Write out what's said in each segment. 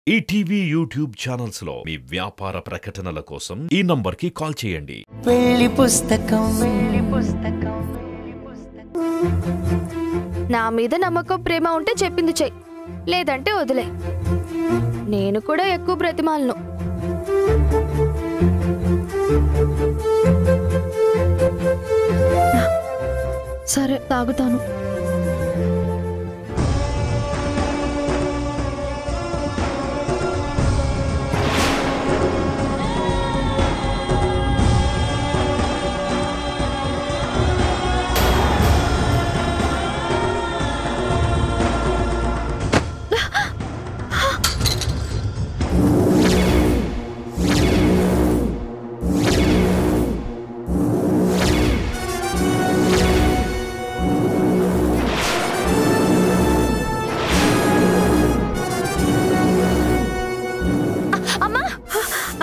ETV YouTube channels లో మీ వ్యాపార ప్రకటనల కోసం ఈ నంబర్కి కాల్ చేయండి. పెళ్లి పుస్తకం నా మీద నమ్మకం ప్రేమ ఉంటే చెప్పింది చెయ్యి, లేదంటే వదిలే. నేను కూడా ఎక్కువ బ్రతిమాలను. సరే తాగుతాను.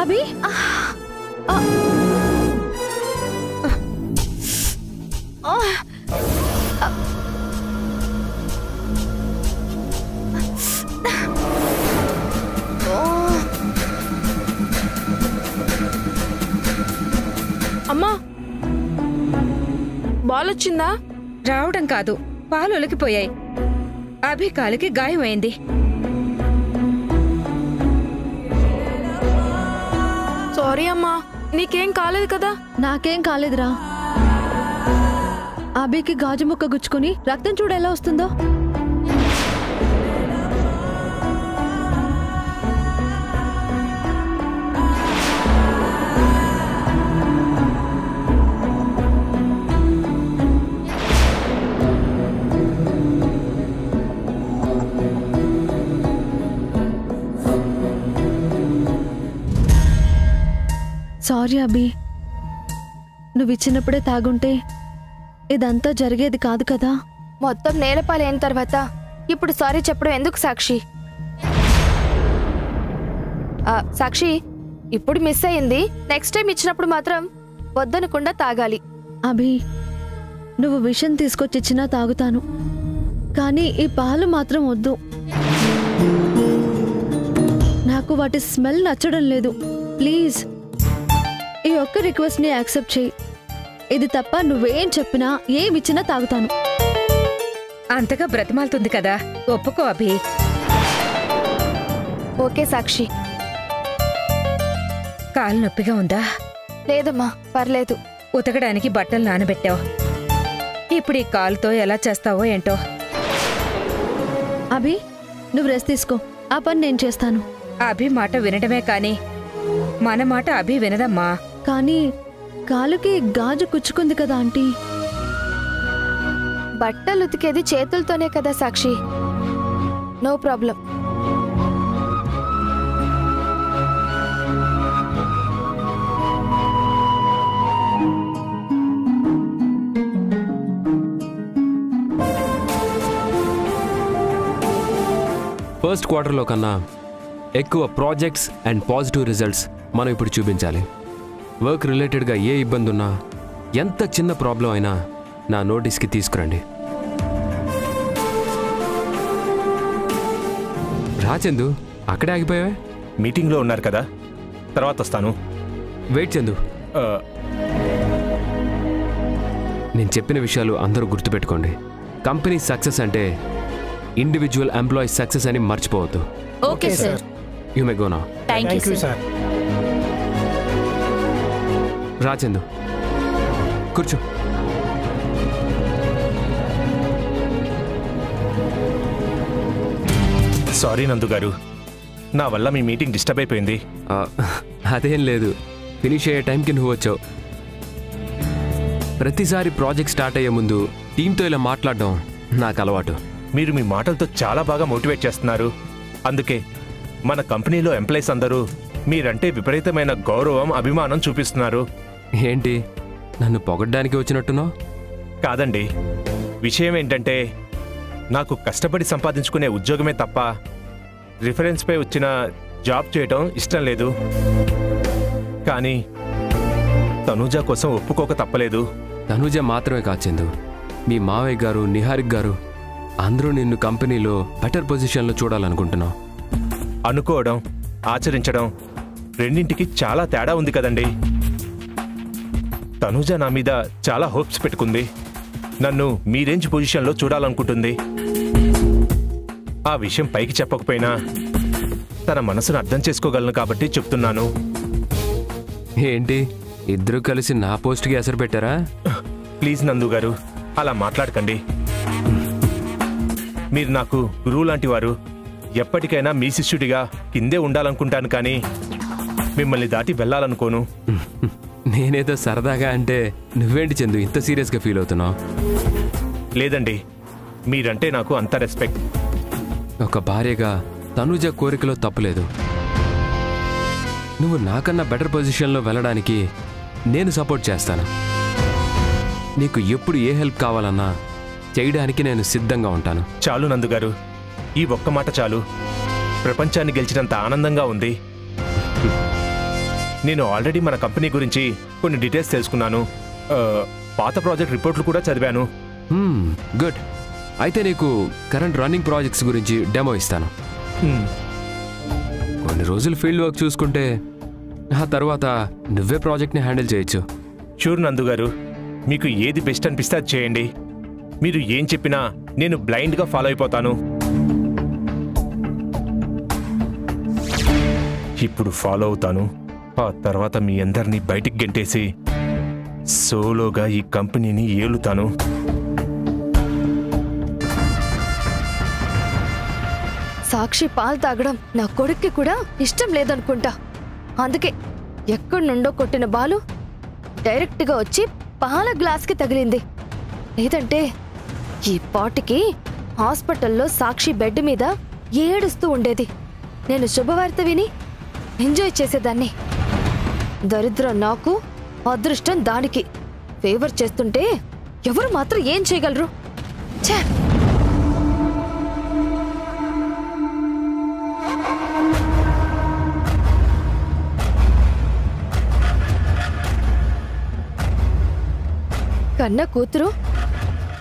అభి అమ్మా, బాల్ వచ్చిందా? రావడం కాదు, పాలు ఒలికిపోయాయి. అభి కాలికి గాయమైంది. సారీ అమ్మా, నీకేం కాలేదు కదా? నాకేం కాలేదురా. అభికి గాజు ముక్క గుచ్చుకుని రక్తం చూడు ఎలా వస్తుందో. సారీ అభి, నువ్వు ఇచ్చినప్పుడే తాగుంటే ఇదంతా జరిగేది కాదు కదా. మొత్తం నేలపాలైన తర్వాత ఇప్పుడు సారీ చెప్పడం ఎందుకు సాక్షి? సాక్షి, ఇప్పుడు మిస్ అయింది. నెక్స్ట్ టైం ఇచ్చినప్పుడు మాత్రం వద్దనకుండా తాగాలి. అభి, నువ్వు విషం తీసుకొచ్చిచ్చినా తాగుతాను, కానీ ఈ పాలు మాత్రం వద్దు. నాకు వాటి స్మెల్ నచ్చడం లేదు. ప్లీజ్ ఈ ఒక్క రిక్వెస్ట్ ని యాక్సెప్ట్ చేయి. ఇది తప్ప నువ్వేం చెప్పినా ఏమిచ్చినా తాగుతాను. అంతగా బ్రతిమాలుతుంది కదా, ఒప్పుకో అభి. ఓకే సాక్షి. కాలు నొప్పిగా ఉందా? లేదమ్మా, పర్లేదు. ఉతకడానికి బట్టలు నానబెట్టావు. ఇప్పుడు ఈ కాలుతో ఎలా చేస్తావో ఏంటో. అభి, నువ్వు రెస్ట్ తీసుకో, ఆ పని నేను చేస్తాను. అభి మాట వినడమే కాని మన మాట అభి వినదమ్మా. కానీ కాలుకి గాజు కుచ్చుకుంది కదా ఆంటీ. బట్టలు ఉతికేది చేతులతోనే కదా సాక్షి, నో ప్రాబ్లం. ఫస్ట్ క్వార్టర్లో కన్నా ఎక్కువ ప్రాజెక్ట్స్ అండ్ పాజిటివ్ రిజల్ట్స్ మనం ఇప్పుడు చూపించాలి. వర్క్ రిలేటెడ్గా ఏ ఇబ్బంది ఉన్నా, ఎంత చిన్న ప్రాబ్లం అయినా నా నోటీస్కి తీసుకురండి. రాచందు, అక్కడే ఆగిపోయావే? మీటింగ్లో ఉన్నారు కదా, తర్వాత వస్తాను. వెయిట్ చందు, నేను చెప్పిన విషయాలు అందరూ గుర్తుపెట్టుకోండి. కంపెనీ సక్సెస్ అంటే ఇండివిజువల్ ఎంప్లాయీ సక్సెస్ అని మర్చిపోవద్దు. Okay sir. You may go now. Thank you sir. Rachandu, కూర్చో. సారీ నందు గారు, నా వల్ల మీ మీటింగ్ డిస్టర్బ్ అయిపోయింది. అదేం లేదు, ఫినిష్ అయ్యే టైంకి నువ్వు వచ్చావు. ప్రతిసారి ప్రాజెక్ట్ స్టార్ట్ అయ్యే ముందు టీంతో ఇలా మాట్లాడడం నాకు అలవాటు. మీరు మీ మాటలతో చాలా బాగా మోటివేట్ చేస్తున్నారు. అందుకే మన కంపెనీలో ఎంప్లాయీస్ అందరూ మీరంటే విపరీతమైన గౌరవం, అభిమానం చూపిస్తున్నారు. ఏంటి, నన్ను పొగడ్డానికి వచ్చినట్టున్నావు? కాదండి, విషయం ఏంటంటే నాకు కష్టపడి సంపాదించుకునే ఉద్యోగమే తప్ప రిఫరెన్స్పై వచ్చిన జాబ్ చేయటం ఇష్టం లేదు. కానీ తనూజ కోసం ఒప్పుకోక తప్పలేదు. తనూజ మాత్రమే కాచెందు, మీ మావయ్య గారు, నిహారిక్ గారు అందరూ నిన్ను కంపెనీలో బెటర్ పొజిషన్లో చూడాలనుకుంటున్నావు. అనుకోవడం ఆచరించడం రెండింటికి చాలా తేడా ఉంది కదండి. తనుజ నా మీద చాలా హోప్స్ పెట్టుకుంది. నన్ను మీ రేంజ్ పొజిషన్లో చూడాలనుకుంటుంది. ఆ విషయం పైకి చెప్పకపోయినా తన మనసును అర్థం చేసుకోగలను కాబట్టి చెప్తున్నాను. ఏంటి ఇద్దరు కలిసి నా పోస్ట్కి ఎసరు పెట్టారా? ప్లీజ్ నందు గారు, అలా మాట్లాడకండి. మీరు నాకు గురువు లాంటి వారు. ఎప్పటికైనా మీ శిష్యుడిగా కిందే ఉండాలనుకుంటాను, కానీ మిమ్మల్ని దాటి వెళ్ళాలనుకోను. నేనేదో సరదాగా అంటే నువ్వేంటి చందు ఇంత సీరియస్గా ఫీల్ అవుతున్నావు? లేదండి, మీరంటే నాకు అంత రెస్పెక్ట్. ఒక భార్యగా తనుజ కోరికలో తప్పులేదు. నువ్వు నాకన్నా బెటర్ పొజిషన్లో వెళ్ళడానికి నేను సపోర్ట్ చేస్తాను. నీకు ఎప్పుడు ఏ హెల్ప్ కావాలన్నా చేయడానికి నేను సిద్ధంగా ఉంటాను. చాలు నందుగారు, ఈ ఒక్క మాట చాలు. ప్రపంచాన్ని గెలిచినంత ఆనందంగా ఉంది. నేను ఆల్రెడీ మన కంపెనీ గురించి కొన్ని డీటెయిల్స్ తెలుసుకున్నాను. పాత ప్రాజెక్ట్ రిపోర్ట్లు కూడా చదివాను. గుడ్. అయితే నీకు కరెంట్ రన్నింగ్ ప్రాజెక్ట్స్ గురించి డెమో ఇస్తాను. కొన్ని రోజులు ఫీల్డ్ వర్క్ చూసుకుంటే ఆ తర్వాత నువ్వే ప్రాజెక్ట్ని హ్యాండిల్ చేయొచ్చు. షూర్ నందుగారు, మీకు ఏది బెస్ట్ అనిపిస్తే అది చేయండి. మీరు ఏం చెప్పినా నేను బ్లైండ్గా ఫాలో అయిపోతాను. ఇప్పుడు ఫాలో అవుతాను. ఆ తర్వాత మీ అందరినీ బయటికి గెంటేసి సోలోగా ఈ కంపెనీని ఏలుతాను. సాక్షి పాలు తాగడం నా కొడుక్కి కూడా ఇష్టం లేదనుకుంటా. అందుకే ఎక్కడి నుండో కొట్టిన బాలు డైరెక్ట్గా వచ్చి పాల గ్లాస్కి తగిలింది. లేదంటే ఈ పాటికి హాస్పిటల్లో సాక్షి బెడ్ మీద ఏడుస్తూ ఉండేది. నేను శుభవార్త విని ఎంజాయ్ చేసేదాన్ని. దరిద్రం నాకు, అదృష్టం దానికి. ఫేవర్ చేస్తుంటే ఎవరు మాత్రం ఏం చేయగలరు? ఛే! కన్న కూతురు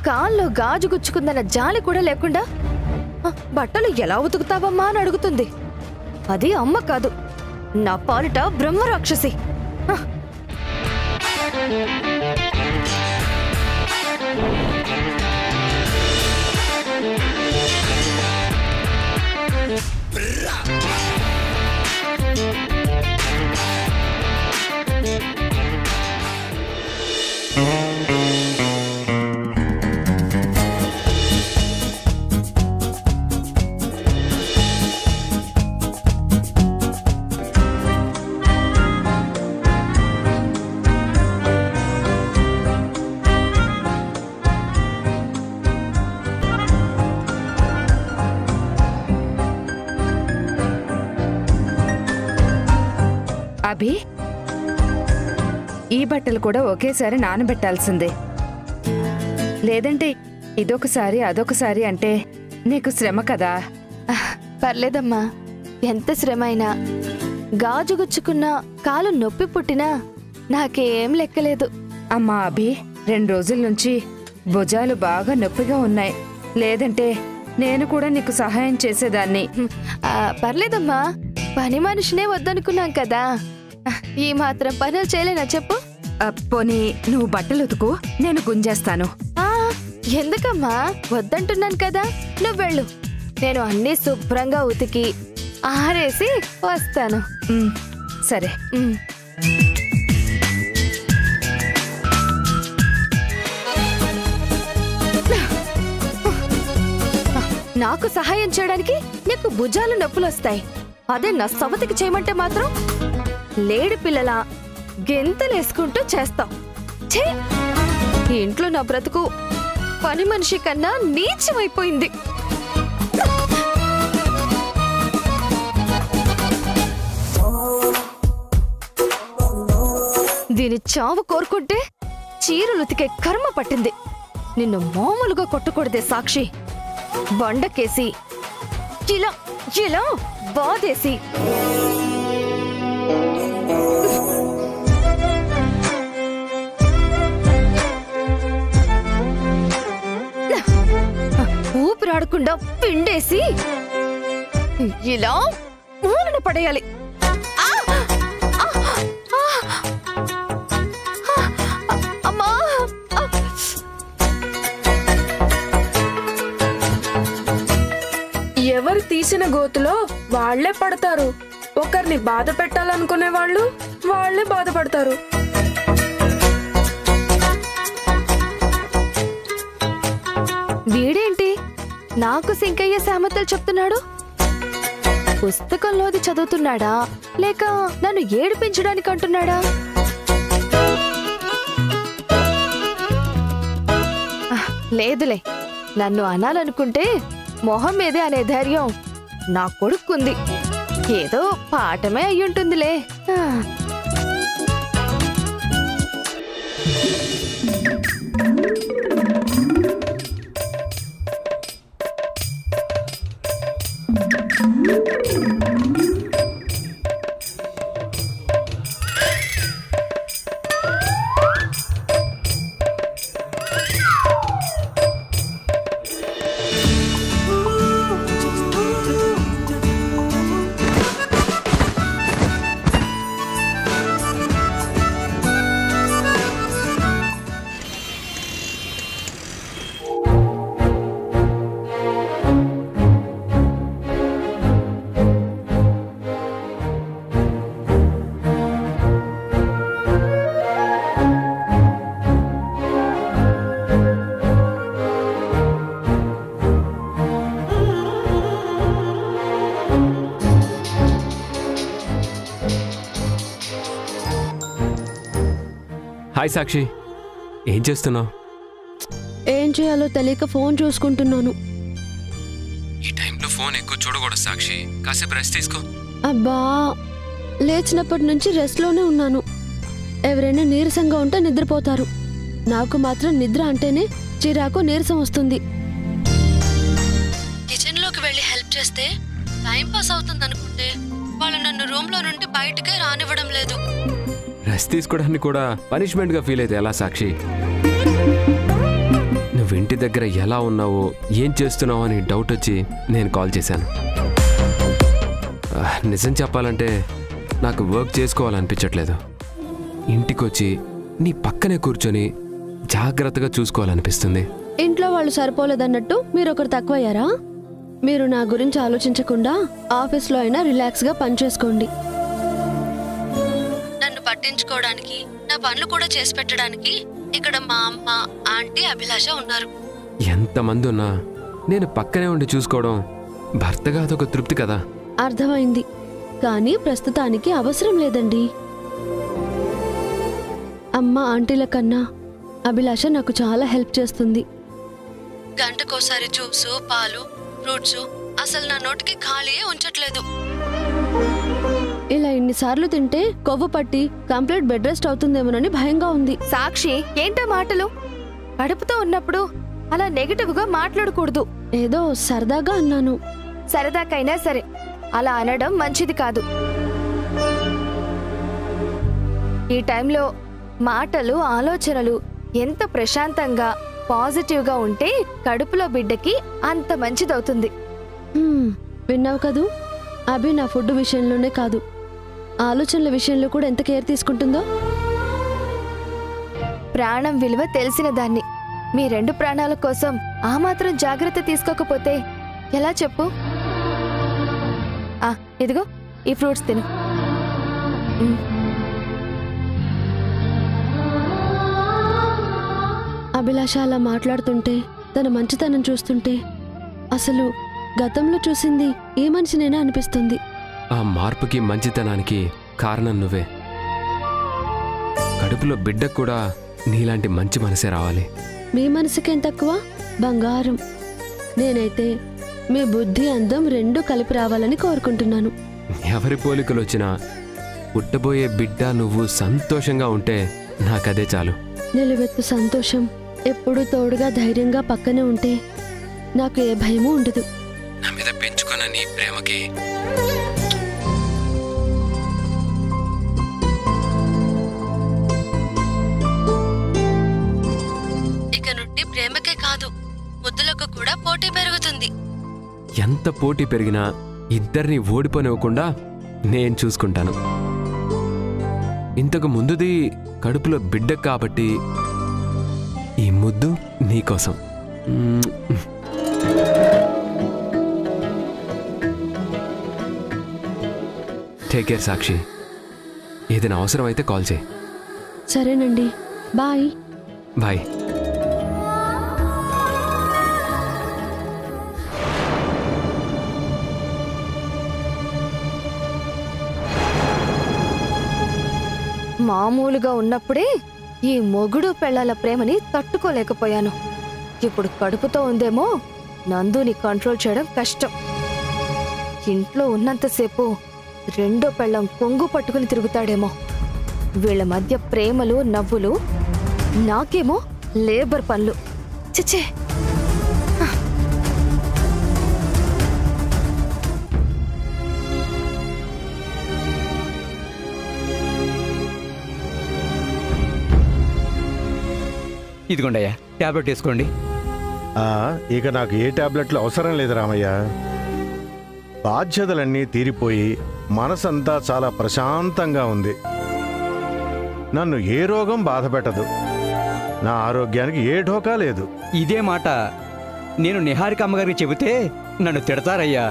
కాల్లో గాజు గుచ్చుకుందన్న జాలి కూడా లేకుండా బట్టలు ఎలా ఉతుకుతావమ్మా అని అడుగుతుంది. అది అమ్మ కాదు, నా పాలిట బ్రహ్మరాక్షసి. అభి, ఈ బట్టలు కూడా ఒకేసారి నానబెట్టాల్సిందే. లేదంటే ఇదొకసారి అదొకసారి అంటే నీకు శ్రమ కదా. పర్లేదమ్మా, ఎంత శ్రమ అయినా గాజుగుచ్చుకున్నా కాలు నొప్పి పుట్టినా నాకేం లెక్కలేదు. అమ్మా అభి, 2 రోజుల నుంచి భుజాలు బాగా నొప్పిగా ఉన్నాయి. లేదంటే నేను కూడా నీకు సహాయం చేసేదాన్ని. పర్లేదమ్మా, పని మనిషినే వద్దనుకున్నాం కదా. ఈ మాత్రం పనులు చేయలేనా చెప్పు? పోనీ నువ్వు బట్టలు ఉతుకు, నేను గుంజేస్తాను. ఎందుకమ్మా, వద్దంటున్నాను కదా. నువ్వు వెళ్ళు, నేను అన్నీ శుభ్రంగా ఉతికి ఆరేసి వస్తాను. సరే. నాకు సహాయం చేయడానికి నీకు భుజాలు నొప్పులు వస్తాయి. అదే నా సవతికి చేయమంటే మాత్రం లేడి పిల్లల గెంతలేసుకుంటూ చేస్తావు. ఛీ! ఈ ఇంట్లో నా బ్రతుకు పని మనిషి కన్నా నీచమైపోయింది. దీని చావు కోరుకుంటే చీరలుతికే కర్మ పట్టింది. నిన్ను మామూలుగా కొట్టకూడదే సాక్షి. బండకేసి ఇలా ఇలా బాధేసి ఊపిరాడకుండా పిండేసి ఇలా బుట్టలో పడేయాలి. అమ్మా! ఎవరు తీసిన గోతులో వాళ్లే పడతారు. ఒకరిని బాధ పెట్టాలనుకునే వాళ్ళు వాళ్లే బాధపడతారు. వీడేంటి నాకు సింకయ్య సామెతలు చెప్తున్నాడు? పుస్తకంలోది చదువుతున్నాడా లేక నన్ను ఏడిపించడానికి అంటున్నాడా? లేదులే, నన్ను అనాలనుకుంటే మొహం మీదే అనే ధైర్యం నా కొడుకుంది. ఏదో పాఠమే అయ్యుంటుందిలే. హాయ్ సాక్షి, ఏం చేస్తున్నావు? ఏం చేయాలో తెలియక ఫోన్ చూసుకుంటున్నాను. ఈ టైంలో ఫోన్ ఎక్కువ చూడకూడదు సాక్షి, కాసేపు రెస్ట్ తీసుకో. అబ్బా, లేచినప్పటి నుంచి రెస్ట్లోనే ఉన్నాను. ఎవరైనా నీరసంగా ఉంటే నిద్రపోతారు. నాకు మాత్రం నిద్ర అంటేనే చిరాకు, నీరసం వస్తుంది. కిచెన్లోకి వెళ్ళి హెల్ప్ చేస్తే టైం పాస్ అవుతుంది అనుకుంటే వాళ్ళు నన్ను రూమ్లో నుండి బయటకే రానివ్వడం లేదు. రెస్ట్ తీసుకోవడానికి కూడా పనిష్మెంట్గా ఫీల్ అయితే ఎలా సాక్షి? నువ్వు ఇంటి దగ్గర ఎలా ఉన్నావో, ఏం చేస్తున్నావో అని డౌట్ వచ్చి నేను కాల్ చేశాను. నిజం చెప్పాలంటే నాకు వర్క్ చేసుకోవాలనిపించట్లేదు. ఇంటికొచ్చి నీ పక్కనే కూర్చొని జాగ్రత్తగా చూసుకోవాలనిపిస్తుంది. ఇంట్లో వాళ్ళు సరిపోలేదన్నట్టు మీరు ఒకరు తక్కువయ్యారా? మీరు నా గురించి ఆలోచించకుండా ఆఫీస్లో అయినా రిలాక్స్గా పనిచేసుకోండి. నన్ను పట్టించుకోవడానికి, నా పనులు కూడా చేసి పెట్టడానికి ఇక్కడ మా అమ్మ, ఆంటీ, అభిలాష ఉన్నారు. ఎంతమంది ఉన్నా నేను పక్కనే ఉండి చూసుకోవడం భర్తగా అదొక తృప్తి కదా. అర్థమైంది, కానీ ప్రస్తుతానికి అవసరం లేదండి. అమ్మ, ఆంటీల కన్నా అభిలాష నాకు చాలా హెల్ప్ చేస్తుంది. గంటకోసారి జ్యూసు, పాలు, ఫ్రూట్స్ అసలు నా నోటికి ఖాళీయే ఉంచట్లేదు. ఇలా ఇన్నిసార్లు తింటే కొవ్వు పట్టి కంప్లీట్ బెడ్ రెస్ట్ అవుతుందేమోనని భయంగా ఉంది. సాక్షి, ఏంటో మాటలు? కడుపుతో ఉన్నప్పుడు అలా నెగటివ్ గా మాట్లాడకూడదు. ఏదో సరదాగా అన్నాను. సరదాకైనా సరే అలా అనడం మంచిది కాదు. ఈ టైంలో మాటలు, ఆలోచనలు ఎంత ప్రశాంతంగా, పాజిటివ్గా ఉంటే కడుపులో బిడ్డకి అంత మంచిదవుతుంది. విన్నావు కదూ, అభి నా ఫుడ్ విషయంలోనే కాదు, ఆలోచనల విషయంలో కూడా ఎంత కేర్ తీసుకుంటుందో. ప్రాణం విలువ తెలిసిన దాన్ని మీ 2 ప్రాణాల కోసం ఆ మాత్రం జాగ్రత్త తీసుకోకపోతే ఎలా చెప్పు? ఇదిగో ఈ ఫ్రూట్స్ తిను. అభిలాష అలా మాట్లాడుతుంటే, తన మంచితనం చూస్తుంటే అసలు గతంలో చూసింది ఏ మనిషినైనా అనిపిస్తుంది. ఆ మార్పుకి, మంచితనానికి కారణం నువ్వే. కడుపులో బిడ్డకు కూడా నీలాంటి మంచి మనసే రావాలి. మీ మనసుకేం తక్కువ? బంగారం. నేనైతే మీ బుద్ధి, అందం 2 కలిపి రావాలని కోరుకుంటున్నాను. ఎవరి పోలికలు వచ్చినా పుట్టబోయే బిడ్డ నువ్వు సంతోషంగా ఉంటే నాకదే చాలు. నిలువెత్తు సంతోషం, ఎప్పుడూ తోడుగా ధైర్యంగా పక్కనే ఉంటే నాకు ఏ భయమూ ఉండదు. నా మీద పెంచుకున్న నీ ప్రేమకి ఇక నుండి ప్రేమకే కాదు, ముద్దులకు కూడా పోటీ పెరుగుతుంది. ఎంత పోటీ పెరిగినా ఇద్దరిని ఓడిపోనివ్వకుండా నేను చూసుకుంటాను. ఇంతకు ముందుది కడుపులో బిడ్డ కాబట్టి ఈ ముద్దు నీకోసం. టేక్ కేర్ సాక్షి. ఏదైనా అవసరం అయితే కాల్ చేయి. సరేనండి, బాయ్. బాయ్. మామూలుగా ఉన్నప్పుడే ఈ మొగుడు పెళ్ళాల ప్రేమని తట్టుకోలేకపోయాను. ఇప్పుడు కడుపుతో ఉందేమో నందుని కంట్రోల్ చేయడం కష్టం. ఇంట్లో ఉన్నంతసేపు రెండో పెళ్ళం కొంగు పట్టుకుని తిరుగుతాడేమో. వీళ్ళ మధ్య ప్రేమలు నవ్వులు, నాకేమో లేబర్ పనులు. చిచ్చే. ఇదిగోండయ్యా, టాబ్లెట్ వేసుకోండి. ఇక నాకు ఏ టాబ్లెట్లు అవసరం లేదు రామయ్య. బాధ్యతలన్నీ తీరిపోయి మనసంతా చాలా ప్రశాంతంగా ఉంది. నన్ను ఏ రోగం బాధ పెట్టదు. నా ఆరోగ్యానికి ఏ ఢోకా లేదు. ఇదే మాట నేను నిహారిక అమ్మగారికి చెబితే నన్ను తిడతారయ్యా.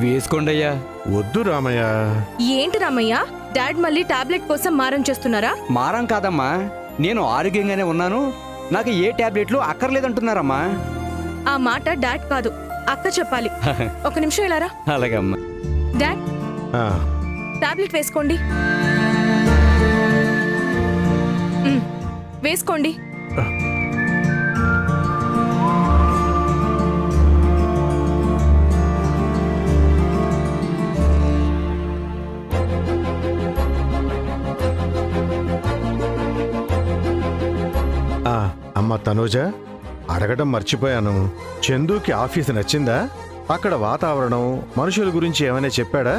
వేసుకోండయ్యా. వద్దు రామయ్య. ఏంటి రామయ్య, డాడ్ మళ్ళీ టాబ్లెట్ కోసం మారం చేస్తున్నారా? మారం కాదమ్మా, నేను ఆరోగ్యంగానే ఉన్నాను, నాకు ఏ టాబ్లెట్లు అక్కర్లేదంటున్నారమ్మా. ఆ మాట డాడ్ కాదు, అక్క చెప్పాలి. ఒక నిమిషం ఇలారా. అలాగమ్మా. డాడ్, టాబ్లెట్ వేసుకోండి. వేసుకోండి. అమ్మ తనూజ, అడగడం మర్చిపోయాను. చందుకి ఆఫీసు నచ్చిందా? అక్కడ వాతావరణం, మనుషుల గురించి ఏమైనా చెప్పాడా?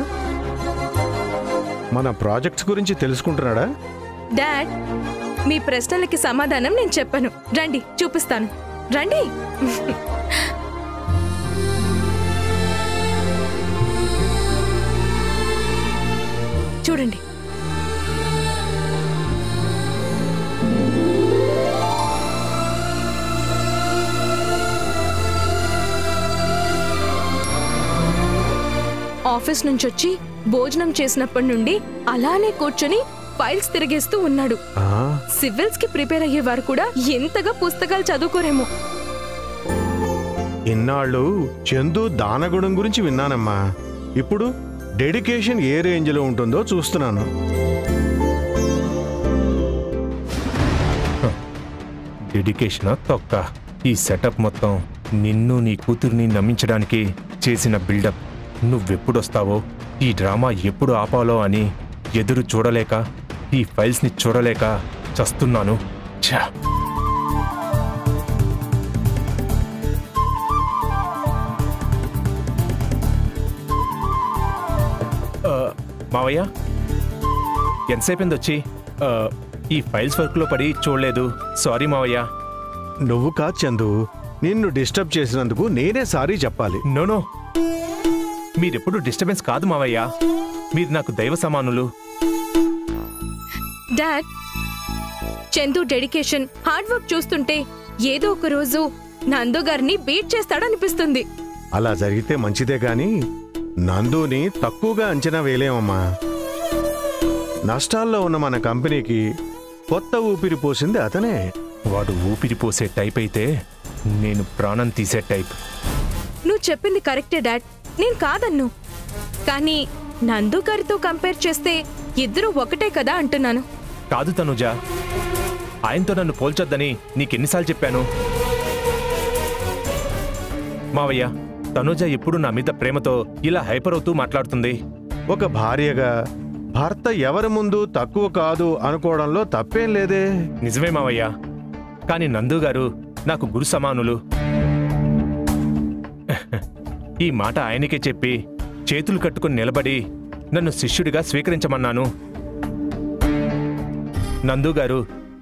మన ప్రాజెక్ట్స్ గురించి తెలుసుకుంటున్నాడా? డాడ్, మీ ప్రశ్నలకి సమాధానం నేను చెప్పాను. రండి చూపిస్తాను. రండి. చూడండి. ఆఫీస్ నుంచి వచ్చి భోజనం చేసినప్పటి నుండి అలానే కూర్చొని ఫైల్స్ తిరిగేస్తూ ఉన్నాడు. సివిల్స్ కి ప్రిపేర్ అయ్యేవారు కూడా ఎంతగా పుస్తకాలు చదువుకోరేమో. ఇన్నాళ్ళు చందు దానగుణం గురించి విన్నానమ్మా. ఇప్పుడు డెడికేషన్ ఏ రేంజ్లో ఉంటుందో చూస్తున్నాను. డెడికేషనా తొక్క? ఈ సెటప్ మొత్తం నిన్ను నీ కూతుర్ని నమ్మించడానికి చేసిన బిల్డప్. నువ్వెప్పుడొస్తావో, ఈ డ్రామా ఎప్పుడు ఆపాలో అని ఎదురు చూడలేక, ఈ ఫైల్స్ని చూడలేక చస్తున్నాను. ఛా! మావయ్య, ఎంతసేపింది వచ్చి? ఈ ఫైల్స్ వర్క్లో పడి చూడలేదు. సారీ మావయ్య. నువ్వు కాదు చందు, నిన్ను డిస్టర్బ్ చేసినందుకు నేనే సారీ చెప్పాలి. నోనో, మీరెప్పుడు డిస్టర్బెన్స్ కాదు మావయ్య. మీరు నాకు దైవ సమానులు. Dad, Chandu dedication, hard work చూస్తుంటే ఏదో ఒక రోజు నందు గారిని బీట్ చేస్తాడనిపిస్తుంది. అలా జరిగితే మంచిదే గాని నందుని తక్కువగా అంచనా వేయలేమమ్మా. నష్టాల్లో ఉన్న మన కంపెనీకి కొత్త ఊపిరి పోసింది అతనే. వాడు ఊపిరి పోసే టైప్ అయితే నేను ప్రాణం తీసే టైప్. నువ్వు చెప్పింది కరెక్టే డాడ్, నేను కాదన్ను. కానీ నందు గారితో కంపేర్ చేస్తే ఇద్దరు ఒకటే కదా అంటున్నాను. కాదు తనుజ, ఆయనతో నన్ను పోల్చొద్దని నీకెన్నిసార్లు చెప్పాను? మావయ్య, తనుజ ఎప్పుడు నా మీద ప్రేమతో ఇలా హైపర్ అవుతూ మాట్లాడుతుంది. ఒక భార్యగా భర్త ఎవరి ముందు తక్కువ కాదు అనుకోవడంలో తప్పేం లేదే. నిజమే మావయ్య, కానీ నందు గారు నాకు గురు సమానులు. ఈ మాట ఆయనకే చెప్పి చేతులు కట్టుకుని నిలబడి నన్ను శిష్యుడిగా స్వీకరించమన్నాను. నందు గారు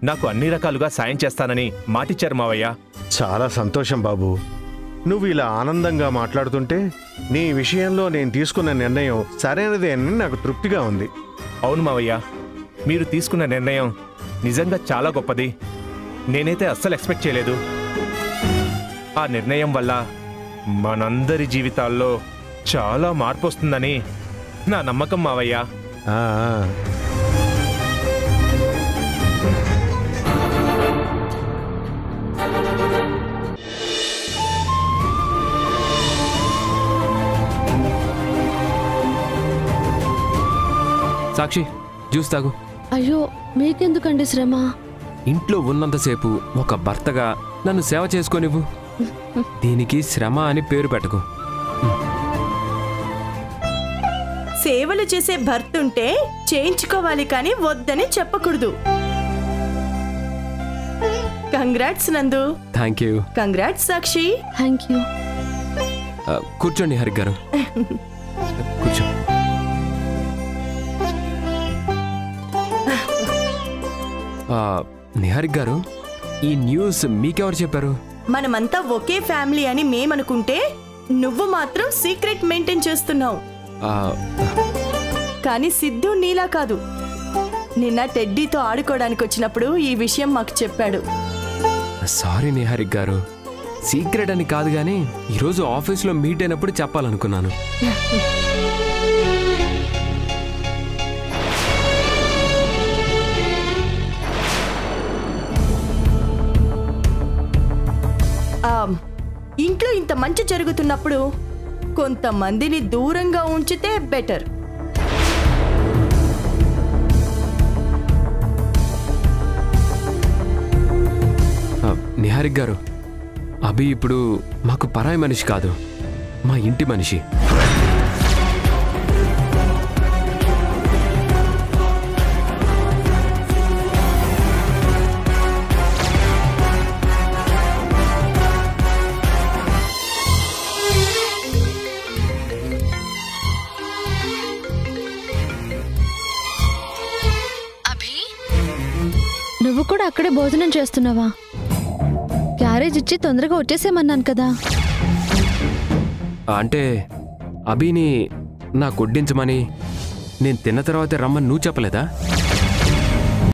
నాకు అన్ని రకాలుగా సాయం చేస్తానని మాటిచ్చారు మావయ్య. చాలా సంతోషం బాబు. నువ్వు ఇలా ఆనందంగా మాట్లాడుతుంటే నీ విషయంలో నేను తీసుకున్న నిర్ణయం సరైనదే అని నాకు తృప్తిగా ఉంది. అవును మావయ్య, మీరు తీసుకున్న నిర్ణయం నిజంగా చాలా గొప్పది. నేనైతే అస్సలు ఎక్స్పెక్ట్ చేయలేదు. ఆ నిర్ణయం వల్ల మనందరి జీవితాల్లో చాలా మార్పు వస్తుందని నా నమ్మకం మావయ్య. సాక్షి, జ్యూస్ తాగు. అయ్యో, మీకెందుకండి శ్రమ? ఇంట్లో ఉన్నంతసేపు ఒక భర్తగా నన్ను సేవ చేసుకోనివ్వు. దీనికి శ్రమ అని పేరు పెట్టకు. సేవలు చేసే భర్త ఉంటే చేయించుకోవాలి కానీ వద్దని చెప్పకూడదు. కంగ్రాట్స్ నందు. Thank you. Congrats Sakshi. Thank you. కూర్చోండి హరి గారు, కూర్చో. నిహారిక్ గారు, ఈ న్యూస్ మీకెవరు చెప్పారు? మనమంతా ఒకే ఫ్యామిలీ అని మేమనుకుంటే నువ్వు మాత్రం సీక్రెట్ మెయింటైన్ చేస్తున్నావు. కానీ సిద్ధు నీలా కాదు. నిన్న టెడ్డీతో ఆడుకోవడానికి వచ్చినప్పుడు ఈ విషయం మాకు చెప్పాడు. సారీ నిహారిక్ గారు, సీక్రెట్ అని కాదు, కానీ ఈరోజు ఆఫీస్లో మీట్ అయినప్పుడు చెప్పాలనుకున్నాను. ఇంట్లో ఇంత మంచి జరుగుతున్నప్పుడు కొంతమందిని దూరంగా ఉంచితే బెటర్. నిహారిక్ గారు, అభి ఇప్పుడు మాకు పరాయి మనిషి కాదు, మా ఇంటి మనిషి. నువ్వు కూడా అక్కడే భోజనం చేస్తున్నావా? క్యారేజ్ ఇచ్చి తొందరగా వచ్చేసేమన్నాను కదా. అంటే అభిని నాకు వడ్డించమని నేను తిన్న తర్వాతే రమ్మని నువ్వు చెప్పలేదా?